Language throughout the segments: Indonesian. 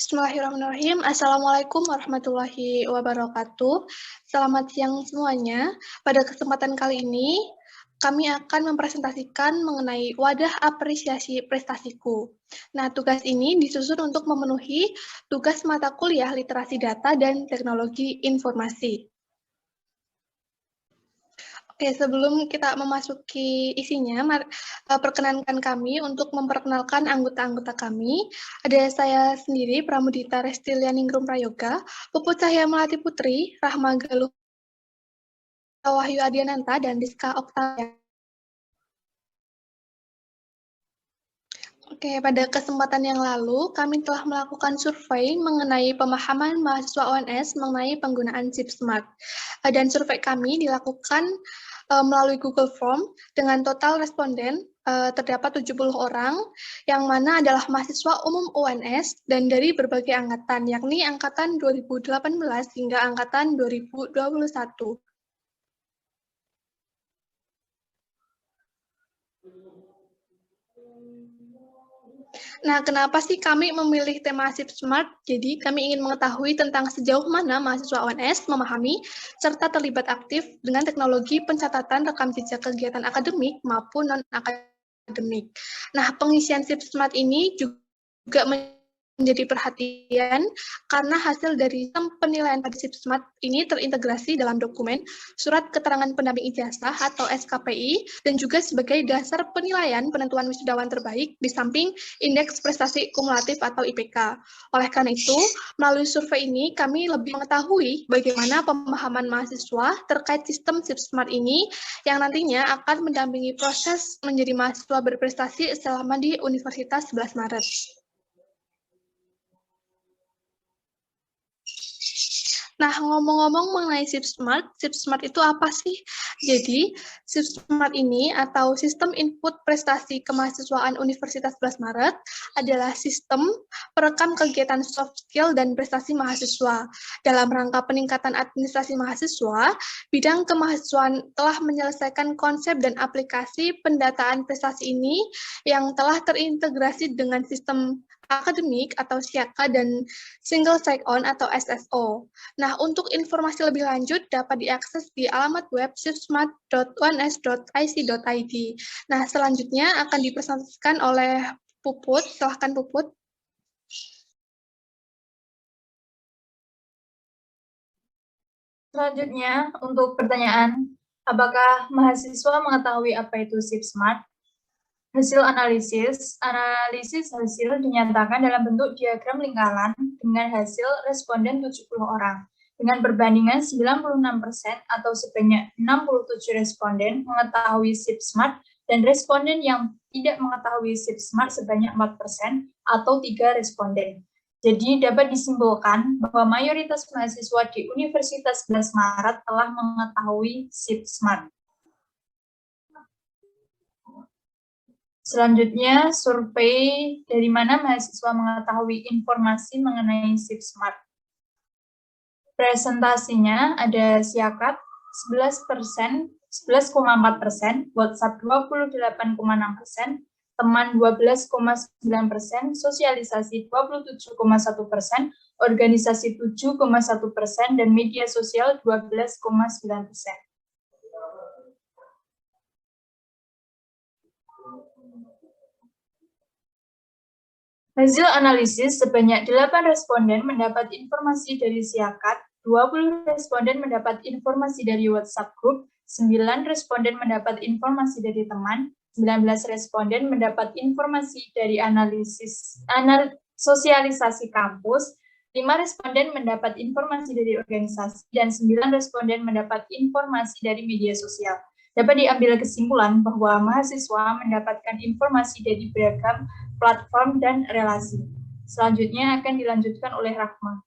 Bismillahirrahmanirrahim. Assalamualaikum warahmatullahi wabarakatuh. Selamat siang semuanya. Pada kesempatan kali ini, kami akan mempresentasikan mengenai wadah apresiasi prestasiku. Nah, tugas ini disusun untuk memenuhi tugas mata kuliah literasi data dan teknologi informasi. Oke, sebelum kita memasuki isinya, perkenankan kami untuk memperkenalkan anggota-anggota kami. Ada saya sendiri, Pramudita Restilianingrum Prayoga, Puput Cahya Melati Putri, Rahma Galuh Wahyu Adiananta, dan Rizka Oktavia. Oke, pada kesempatan yang lalu, kami telah melakukan survei mengenai pemahaman mahasiswa ONS mengenai penggunaan chip smart. Dan survei kami dilakukan melalui Google Form dengan total responden terdapat 70 orang, yang mana adalah mahasiswa umum UNS dan dari berbagai angkatan, yakni angkatan 2018 hingga angkatan 2021. Nah, kenapa sih kami memilih tema Chip Smart? Jadi, kami ingin mengetahui tentang sejauh mana mahasiswa ONS memahami serta terlibat aktif dengan teknologi pencatatan rekam jejak kegiatan akademik maupun non-akademik. Nah, pengisian Chip Smart ini juga menjadi perhatian karena hasil dari sistem penilaian pada Chip Smart ini terintegrasi dalam dokumen Surat Keterangan Pendamping Ijazah atau SKPI dan juga sebagai dasar penilaian penentuan wisudawan terbaik di samping Indeks Prestasi Kumulatif atau IPK. Oleh karena itu, melalui survei ini kami lebih mengetahui bagaimana pemahaman mahasiswa terkait sistem Chip Smart ini yang nantinya akan mendampingi proses menjadi mahasiswa berprestasi selama di Universitas 11 Maret. Nah, ngomong-ngomong mengenai Chip Smart itu apa sih? Jadi, Chip Smart ini atau Sistem Input Prestasi Kemahasiswaan Universitas 11 Maret adalah sistem perekam kegiatan soft skill dan prestasi mahasiswa. Dalam rangka peningkatan administrasi mahasiswa, bidang kemahasiswaan telah menyelesaikan konsep dan aplikasi pendataan prestasi ini yang telah terintegrasi dengan sistem akademik atau SIAKA dan Single Sign-On atau SSO. Nah, untuk informasi lebih lanjut dapat diakses di alamat web chipsmart.ons.ic.id. Nah, selanjutnya akan dipresentasikan oleh Puput. Silahkan Puput. Selanjutnya, untuk pertanyaan, apakah mahasiswa mengetahui apa itu Chip Smart? Hasil analisis hasil dinyatakan dalam bentuk diagram lingkaran dengan hasil responden 70 orang. Dengan perbandingan 96% atau sebanyak 67 responden mengetahui Chip Smart dan responden yang tidak mengetahui Chip Smart sebanyak 4% atau 3 responden. Jadi dapat disimpulkan bahwa mayoritas mahasiswa di Universitas 11 Maret telah mengetahui Chip Smart. Selanjutnya, survei dari mana mahasiswa mengetahui informasi mengenai Chip Smart. Presentasinya ada SIAKAT 11%, 11,4%, WhatsApp 28,6%, teman 12,9%, sosialisasi 27,1%, organisasi 7,1%, dan media sosial 12,9%. Hasil analisis sebanyak 8 responden mendapat informasi dari SIAKAT, 20 responden mendapat informasi dari WhatsApp Group, 9 responden mendapat informasi dari teman, 19 responden mendapat informasi dari sosialisasi kampus, 5 responden mendapat informasi dari organisasi, dan 9 responden mendapat informasi dari media sosial. Dapat diambil kesimpulan bahwa mahasiswa mendapatkan informasi dari beragam platform dan relasi. Selanjutnya akan dilanjutkan oleh Rahma.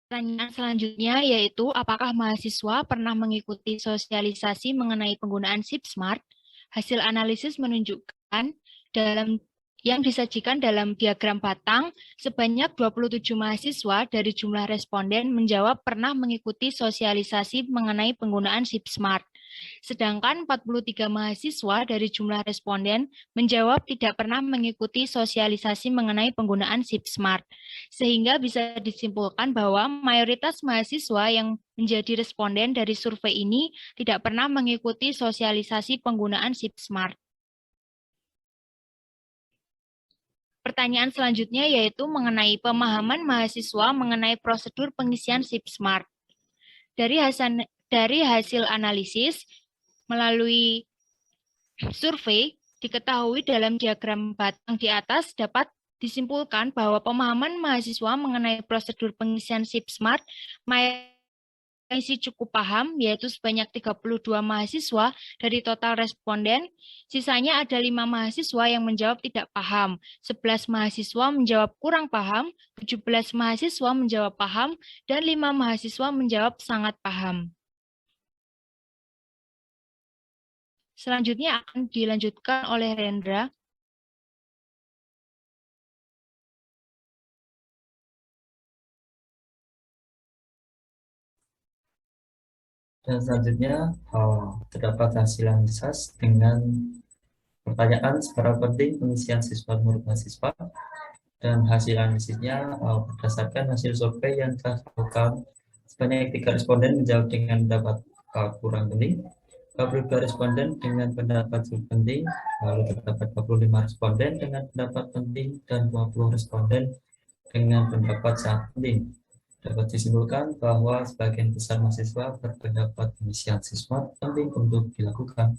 Pertanyaan selanjutnya yaitu, apakah mahasiswa pernah mengikuti sosialisasi mengenai penggunaan Chip Smart? Hasil analisis menunjukkan yang disajikan dalam diagram batang, sebanyak 27 mahasiswa dari jumlah responden menjawab pernah mengikuti sosialisasi mengenai penggunaan Chip Smart. Sedangkan 43 mahasiswa dari jumlah responden menjawab tidak pernah mengikuti sosialisasi mengenai penggunaan SIP Smart. Sehingga bisa disimpulkan bahwa mayoritas mahasiswa yang menjadi responden dari survei ini tidak pernah mengikuti sosialisasi penggunaan SIP Smart. Pertanyaan selanjutnya yaitu mengenai pemahaman mahasiswa mengenai prosedur pengisian SIP Smart. Dari hasil analisis melalui survei, diketahui dalam diagram batang di atas dapat disimpulkan bahwa pemahaman mahasiswa mengenai prosedur pengisian SIP Smart masih cukup paham, yaitu sebanyak 32 mahasiswa dari total responden. Sisanya ada 5 mahasiswa yang menjawab tidak paham, 11 mahasiswa menjawab kurang paham, 17 mahasiswa menjawab paham, dan 5 mahasiswa menjawab sangat paham. Selanjutnya akan dilanjutkan oleh Rendra. Dan selanjutnya terdapat hasil analisis dengan pertanyaan seberapa penting pengisian siswa menurut mahasiswa, dan hasil analisisnya berdasarkan hasil survei yang telah dilakukan. Sebanyak 3 responden menjawab dengan pendapat kurang penting, 22 responden dengan pendapat cukup penting, lalu terdapat 25 responden dengan pendapat penting, dan 20 responden dengan pendapat sangat penting. Dapat disimpulkan bahwa sebagian besar mahasiswa berpendapat pengisian siswa penting untuk dilakukan.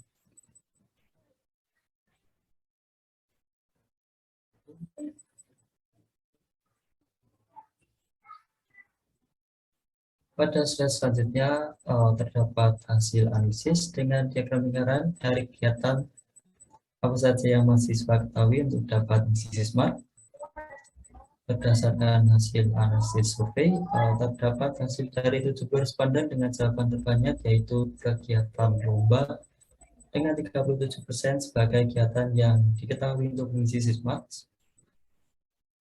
Pada slide selanjutnya terdapat hasil analisis dengan diagram lingkaran dari kegiatan apa saja yang mahasiswa ketahui untuk dapat mengisi Smart. Berdasarkan hasil analisis survei, terdapat hasil dari 70 responden dengan jawaban terbanyak, yaitu kegiatan lomba dengan 37% sebagai kegiatan yang diketahui untuk mengisi Smart.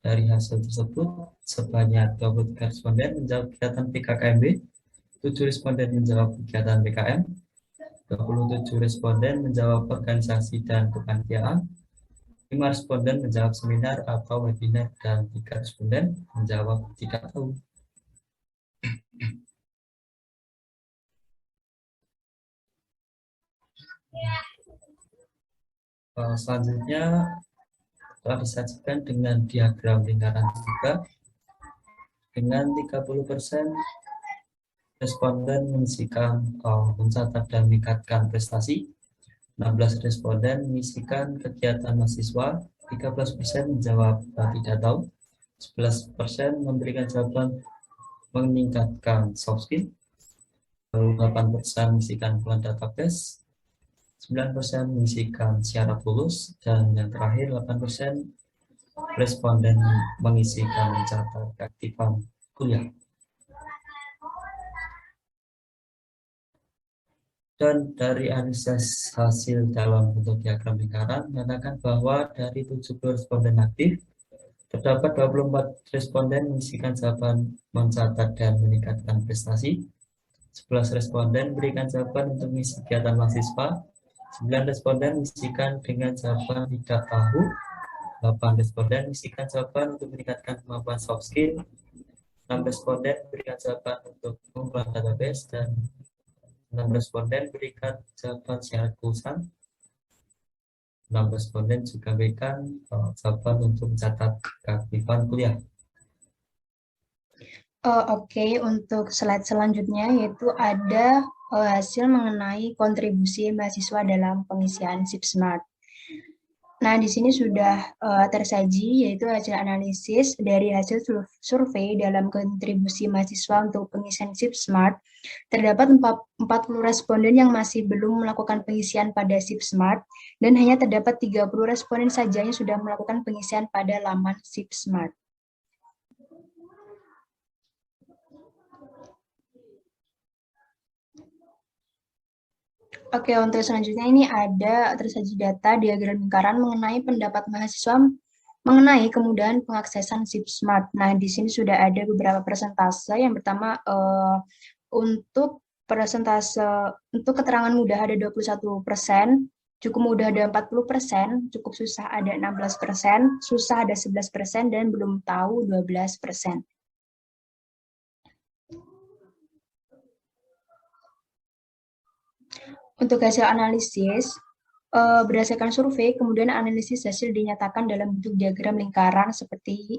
Dari hasil tersebut, sebanyak 23 responden menjawab kegiatan PKKMB, 7 responden menjawab kegiatan PKM, 27 responden menjawab organisasi dan kepanitiaan, 5 responden menjawab seminar atau webinar, dan 3 responden menjawab tidak tahu. Selanjutnya telah disajikan dengan diagram lingkaran juga dengan 30% responden mengisikan mencatat dan meningkatkan prestasi, 16 responden mengisikan kegiatan mahasiswa, 13% menjawab tidak tahu, 11% memberikan jawaban meningkatkan soft skill, lalu 8% mengisikan bulan database, 9% mengisikan syarat lulus, dan yang terakhir 8% responden mengisikan mencatat keaktifan kuliah. Dan dari analisis hasil dalam bentuk diagram lingkaran menyatakan bahwa dari 70 responden aktif, terdapat 24 responden mengisikan jawaban mencatat dan meningkatkan prestasi, 11 responden memberikan jawaban untuk mengisi kegiatan mahasiswa, 9 responden mengisikan dengan jawaban tidak tahu, 8 responden mengisikan jawaban untuk meningkatkan kemampuan soft skill, 6 responden memberikan jawaban untuk pengumpulan database, dan 6 responden berikan jawaban syarat kelulusan. 6 responden juga berikan jawaban untuk mencatat keaktifan kuliah. Oke, untuk slide selanjutnya yaitu ada hasil mengenai kontribusi mahasiswa dalam pengisian SIP Smart. Nah, di sini sudah tersaji yaitu hasil analisis dari hasil survei dalam kontribusi mahasiswa untuk pengisian SIP Smart. Terdapat 40 responden yang masih belum melakukan pengisian pada SIP Smart, dan hanya terdapat 30 responden saja yang sudah melakukan pengisian pada laman SIP Smart. Oke, untuk selanjutnya ini ada tersaji data diagram lingkaran mengenai pendapat mahasiswa mengenai kemudahan pengaksesan SIP Smart. Nah, di sini sudah ada beberapa persentase. Yang pertama, untuk persentase untuk keterangan mudah ada 21%, cukup mudah ada 40%, cukup susah ada 16%, susah ada 11%, dan belum tahu 12%. Untuk hasil analisis, berdasarkan survei, kemudian analisis hasil dinyatakan dalam bentuk diagram lingkaran seperti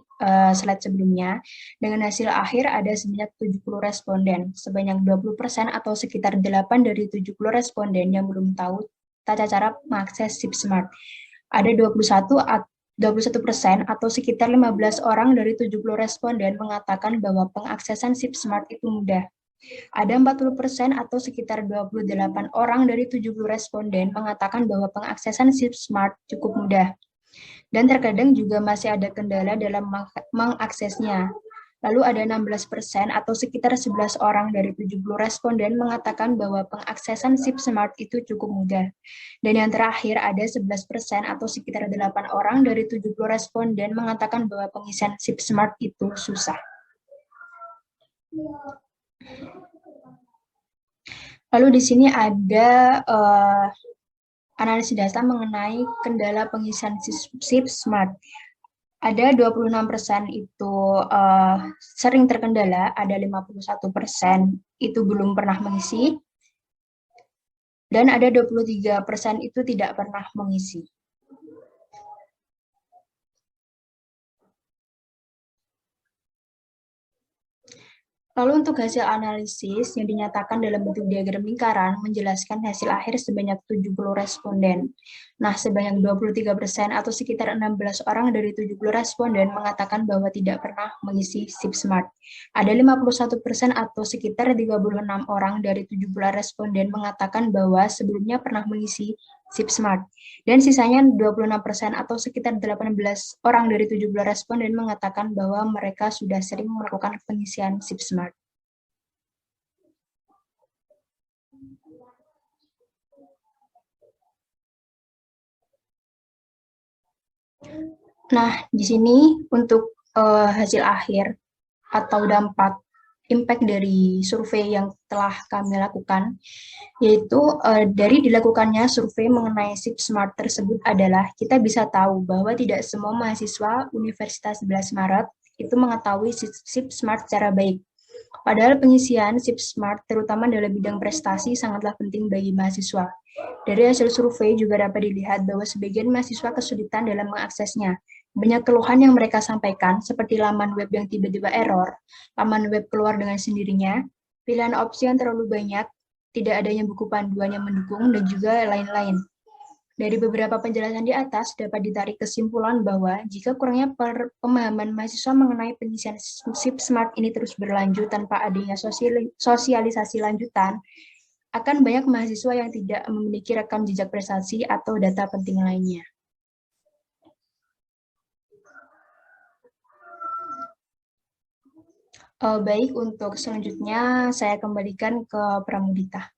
slide sebelumnya. Dengan hasil akhir ada sebanyak 70 responden, sebanyak 20% atau sekitar 8 dari 70 responden yang belum tahu tata cara mengakses SIP-Smart. Ada 21% atau sekitar 15 orang dari 70 responden mengatakan bahwa pengaksesan SIP-Smart itu mudah. Ada 40% atau sekitar 28 orang dari 70 responden mengatakan bahwa pengaksesan SIP-Smart cukup mudah. Dan terkadang juga masih ada kendala dalam mengaksesnya. Lalu ada 16% atau sekitar 11 orang dari 70 responden mengatakan bahwa pengaksesan SIP-Smart itu cukup mudah. Dan yang terakhir ada 11% atau sekitar 8 orang dari 70 responden mengatakan bahwa pengisian SIP-Smart itu susah. Lalu di sini ada analisis data mengenai kendala pengisian SIP-Smart. Ada 26% itu sering terkendala, ada 51% itu belum pernah mengisi, dan ada 23% itu tidak pernah mengisi. Lalu untuk hasil analisis yang dinyatakan dalam bentuk diagram lingkaran menjelaskan hasil akhir sebanyak 70 responden. Nah, sebanyak 23% atau sekitar 16 orang dari 70 responden mengatakan bahwa tidak pernah mengisi SIP-Smart. Ada 51% atau sekitar 36 orang dari 70 responden mengatakan bahwa sebelumnya pernah mengisi SIP-Smart. Dan sisanya 26% atau sekitar 18 orang dari 70 responden mengatakan bahwa mereka sudah sering melakukan pengisian SIP-Smart. Nah, di sini untuk hasil akhir atau dampak impact dari survei yang telah kami lakukan, yaitu dari dilakukannya survei mengenai SIP-Smart tersebut adalah kita bisa tahu bahwa tidak semua mahasiswa Universitas 11 Maret itu mengetahui SIP-Smart secara baik. Padahal pengisian SIP-Smart terutama dalam bidang prestasi sangatlah penting bagi mahasiswa. Dari hasil survei juga dapat dilihat bahwa sebagian mahasiswa kesulitan dalam mengaksesnya. Banyak keluhan yang mereka sampaikan, seperti laman web yang tiba-tiba error, laman web keluar dengan sendirinya, pilihan opsi yang terlalu banyak, tidak adanya buku panduan yang mendukung, dan juga lain-lain. Dari beberapa penjelasan di atas, dapat ditarik kesimpulan bahwa jika kurangnya pemahaman mahasiswa mengenai pengisian SIP-Smart ini terus berlanjut tanpa adanya sosialisasi lanjutan, akan banyak mahasiswa yang tidak memiliki rekam jejak prestasi atau data penting lainnya. Baik, untuk selanjutnya saya kembalikan ke Pramudita.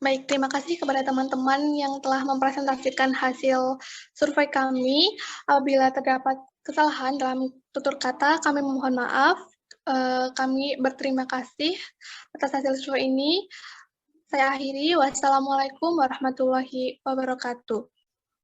Baik, terima kasih kepada teman-teman yang telah mempresentasikan hasil survei kami. Apabila terdapat kesalahan dalam tutur kata, kami mohon maaf. Kami berterima kasih atas hasil survei ini. Saya akhiri. Wassalamualaikum warahmatullahi wabarakatuh.